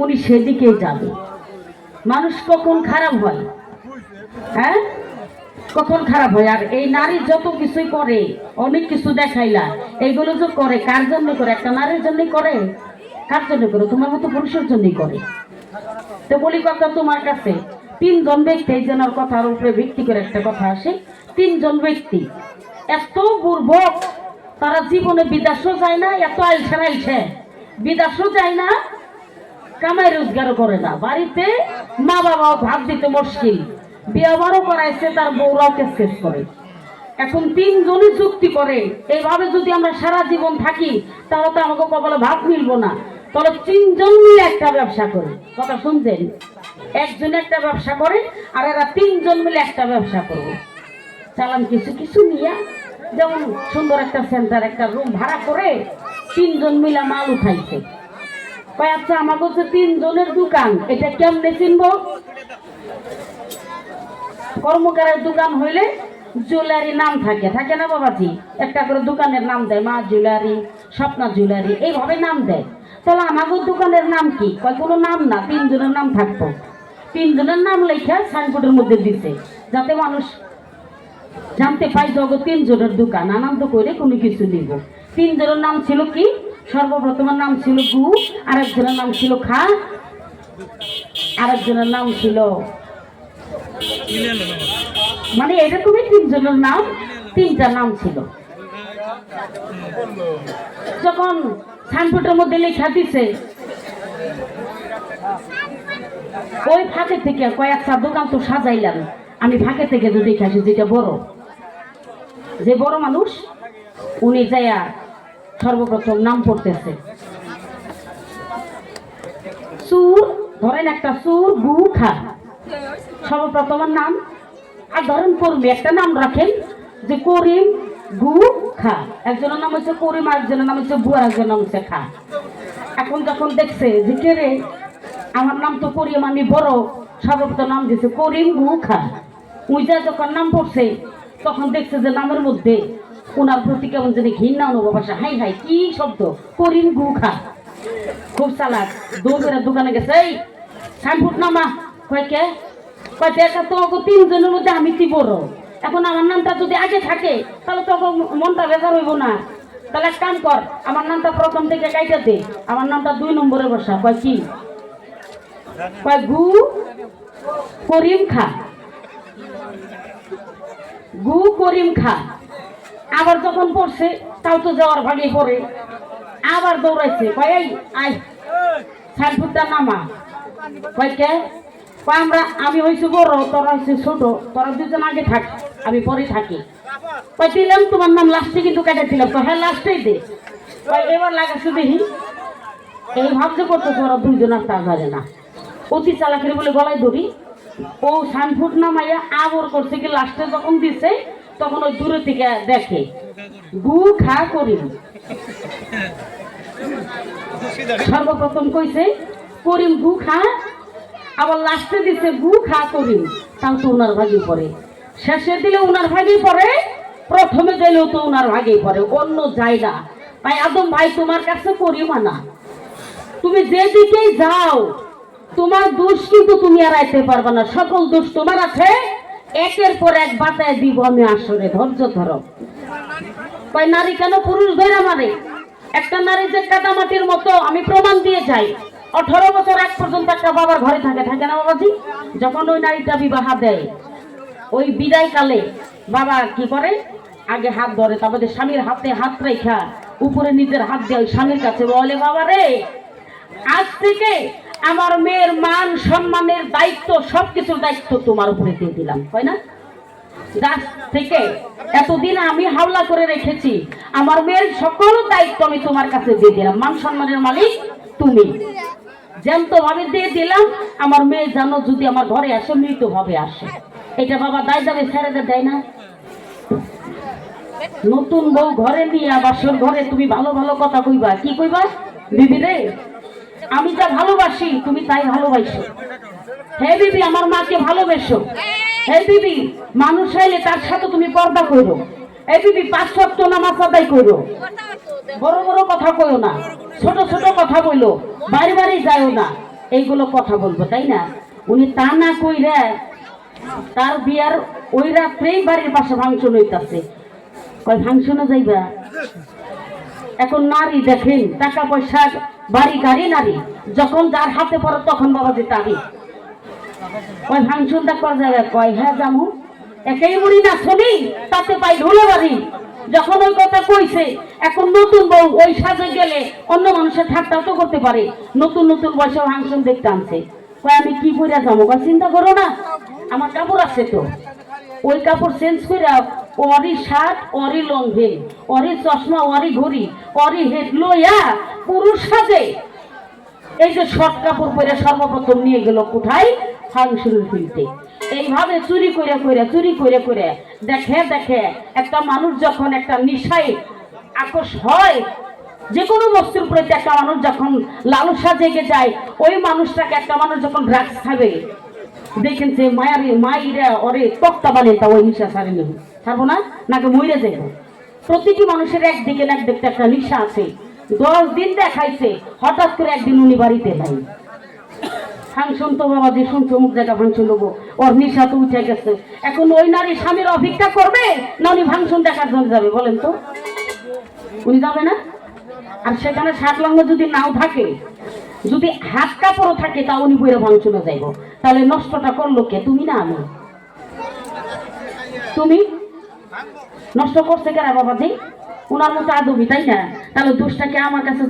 উনি সেদিকেই যাবে। মানুষ কখন খারাপ হয়, হ্যাঁ কখন খারাপ হয়। আর এই নারী যত কিছুই করে, অনেক কিছু দেখাইলা, এইগুলো যে করে কার জন্য করে? একটা নারীর জন্যই করে। কার জন্য করে? তোমার মতো পুরুষের জন্যই করে। তো বলি কথা তোমার কাছে, তিনজন ব্যক্তি, এই জনের কথার উপরে ভিত্তি করে একটা কথা আসে। তিনজন ব্যক্তি এত বুর্বক, তারা জীবনে বিদেশও যায় না, এত আইসে আইসে বিদেশও যায় না, কামাই রোজগারও করে না, বাড়িতে মা বাবাও ভাত দিতে মুশকিল, বিয়ে বারও করাইছে, তার বউরাও কেস করে। এখন তিনজনই চুক্তি করে, এইভাবে যদি আমরা সারা জীবন থাকি তাহলে তো আমাকে কপালে ভাত মিলবো না। তাহলে তিনজন মিলে একটা ব্যবসা করে, কথা শুনছেন? একজন একটা ব্যবসা করে, আর এরা তিনজন মিলে একটা ব্যবসা করবে। চালান কিছু কিছু নিয়ে, যেমন সুন্দর একটা সেন্টার, একটা রুম ভাড়া করে তিনজন মিলে মাল উঠাইছে। আচ্ছা, আমার কাছে তিনজনের দোকান, এটা কেমনে চিনবো? কর্মকারের দোকান হইলে জুয়েলারি নাম থাকে, থাকে না বাবাজি? একটা করে দোকানের নাম দেয়, মা জুয়েলারি, স্বপ্না জুয়েলারি, এইভাবে নাম দেয়। তাহলে আমাদের দোকানের নাম কি? কোনো নাম না, তিনজনের নাম থাকতো। তিনজনের নাম লেখা সাইনবোর্ডের মধ্যে দিছে, যাতে মানুষ জানতে পাই জগৎ তিনজনের দোকান, আনন্দ করে কোনো কিছু নিব। তিনজনের নাম ছিল কি? সর্বপ্রথমের নাম ছিল গু, আরেকজনের নাম ছিল খা, আরেকজনের নাম ছিল, মানে এরকমই তিনজনের নাম, তিনটা নাম ছিল। যখন সাইনবোর্ডের মধ্যে লেখা দিছে, ওই ফাঁকে থেকে কয়েকটা দোকান তো সাজাইলাম, আমি ফাঁকে থেকে যদি দেখি যেটা বড়, যে বড় মানুষ, উনি যাইয়া সর্বপ্রথম নাম পড়তেছে সুর, ধরেন একটা সুর গু খা, সর্বপ্রথমের নাম। আর ধরেন কর্মী, একটা নাম রাখেন যে করিম গু খা, একজনের নাম হচ্ছে করিম, আরেকজনের নাম হচ্ছে বু, আর একজনের নাম হচ্ছে খা। এখন যখন দেখছে যে কে রে, আমার নাম তো করিম, আমি বড়, সর্বপ্রথম নাম দিচ্ছে করিম গু খা। উইজা যখন নাম পড়ছে, তখন দেখছে যে নামের মধ্যে ওনার প্রতি কেমন জানি ঘৃণা অনুভব আসে। হাই হাই, কি শব্দ, করিম গু খা। খুব চালাক, দৌড়ে দোকানে গেছে, এই সাইনবোর্ড নামা। কয়কে? কয় দেখা তো তিনজনের মধ্যে আমি কি বড়, এখন আমার নামটা যদি আগে থাকে তাহলে তো মনটা বেজার হইব না। তাহলে এক কাম কর, আমার নামটা প্রথম থেকে কাইটা দে, আমার নামটা 2 নম্বরে বসা। কয় কি? কয় গু করিম খা, গু করিম খা। আবার যখন পড়ছে, তাও তো যাওয়ার ভাগে পড়ে, আবার দৌড়াইছে, কয় এই আয় সাইনবোর্ডটা নামা। কয় কে? কয় আমি হয়েছি বড়, তোরা হয়েছে ছোট, তোরা দুজন আগে থাক, আমি পরে থাকি। কয় দিলাম তোমার নাম লাস্টে কিন্তু কেটে দিলাম। তো হ্যাঁ লাস্টেই দে। কয় এবার লাগাচ্ছ দেখি। এই ভাবতে করতো তোরা দুইজন আর তা জানে না, অতি চালাকের বলে গলায় ধরি। ও সাইনবোর্ড নামাইয়া আবর করছে কি, লাস্টে যখন দিছে তখন ওই দূরে থেকে দেখে গু খা করিম। সর্বপ্রথম কইছে করিম গু খা, আবার লাস্টে দিছে গু খা করিম, তাও তো ওনার ভাগে পড়ে। শেষে দিলে ওনার ভাগে পড়ে, প্রথমে দিলেও তো ওনার ভাগে পড়ে, অন্য যায় না। ভাই আদম ভাই, তোমার কাছে করিম আনা, তুমি যেদিকেই যাও তোমার দোষ কিন্তু তুমি এড়াইতে পারবে না, সকল দোষ তোমার আছে, একের পর এক বাতায় দিব আমি আসরে, ধৈর্য ধরো। কয় নারী কেন পুরুষ ধরে মানে? একটা নারী যে কাদামাটির মতো, আমি প্রমাণ দিয়ে যাই। 18 বছর এক পর্যন্ত একটা বাবার ঘরে থাকে, থাকে না বাবাজি? যখন ওই নারীটা বিবাহ দেয়, ওই বিদায় কালে বাবা কি করে, আগে হাত ধরে, তারপরে স্বামীর হাতে হাত রেখা উপরে নিজের হাত দিয়ে ওই স্বামীর কাছে বলে, বাবা রে, আজ থেকে আমার মেয়ের মান সম্মানের দায়িত্ব, সবকিছুর দায়িত্ব তোমার উপরে দিয়ে দিলাম। হয় না? গাছ থেকে এতদিন আমি হাওলা করে রেখেছি, আমার মেয়ের সকল দায়িত্ব আমি তোমার কাছে দিয়ে দিলাম, মান সম্মানের মালিক তুমি। জ্যান্ত ভাবে দিয়ে দিলাম, আমার মেয়ে জানো যদি আমার ঘরে আসে মৃত ভাবে আসে। এটা বাবা দায় দাবে ছেড়ে দেয় না? নতুন বউ ঘরে নিয়ে বাসর ঘরে তুমি ভালো ভালো কথা কইবা, কি কইবা? বিবি রে, আমি যা ভালোবাসি তুমি তাই ভালোবাসো। হে বিবি, আমার মাকে ভালোবেসো। হে বিবি, মানুষ হইলে তার সাথে তুমি পর্দা করো। হে বিবি, 5 ওয়াক্ত নামাজ আদায় করো। বড় বড় কথা কইও না, ছোট ছোট কথা বলো, বাড়ি বাড়ি যাও না। এইগুলো কথা বলবো, তাই না? উনি তা না কইরা তার বিয়ার ওই রাত্রেই বাড়ির পাশে ভাঙচুর হইতাছে। কয় ভাঙচুরে যাইবা? এখন নারী দেখেন, টাকা পয়সা বাড়ি গাড়ি নারী যখন যার হাতে পড়ে তখন বাবাজি তারি কয় ভাঙচুরটা করা যাবে। কয় হ্যাঁ জামু, একেই মুড়ি না শুনি তাতে পাই ঢোলে বাড়ি। যখন ওই কথা কইছে, এখন নতুন বউ ওই সাজে গেলে অন্য মানুষের ঠাট্টাও তো করতে পারে। নতুন নতুন বয়সে ভাঙচুর দেখতে আনছে। কয় আমি কি কইরা যাবো? কয় চিন্তা করো না, আমার কাপড় আছে তো, ওই কাপড় চেঞ্জ করে ওরই শার্ট, ওরই লং ভেল, ওরই চশমা, ওরই ঘড়ি, ওরই হেড লইয়া পুরুষ সাজে এই যে শর্ট কাপড় পরে সর্বপ্রথম নিয়ে গেল কোথায়? ফাংশনের ফিল্ডে। এইভাবে চুরি করে করে চুরি করে করে দেখে দেখে একটা মানুষ যখন একটা নেশায় আকর্ষ হয়, যে কোনো বস্তুর প্রতি একটা মানুষ যখন লালসা জেগে যায়, ওই মানুষটাকে একটা মানুষ যখন ড্রাগস খাবে, দেখেন যে মায়ারে মাইরা ওরে তক্তা বানিয়ে তা ওই নিশা ছাড়ে নেব, ছাড়বো না, নাকি মরে যাবো। প্রতিটি মানুষের একদিকে না একদিকে একটা নিশা আছে। 10 দিন দেখাইছে, হঠাৎ করে একদিন উনি বাড়িতে নাই। ফাংশন তো বাবা যে শুনছো মুখ জায়গা ফাংশন দেবো, ওর নিশা তো উঠে গেছে। এখন ওই নারী স্বামীর অপেক্ষা করবে না উনি ফাংশন দেখার জন্য যাবে? বলেন তো, উনি যাবে না? আর সেখানে শার্ট লঙ্গ যদি নাও থাকে, যদি হাত কাপড়ও থাকে, তা উনি বইরে ফাংশনে যাইব। তাহলে নষ্টটা করলো কে? তুমি না আমি? তুমি নষ্ট করছে কেন বাবাজি? উনার মতো আদবি, তাই না? তাহলে দোষটাকে আমার কাছে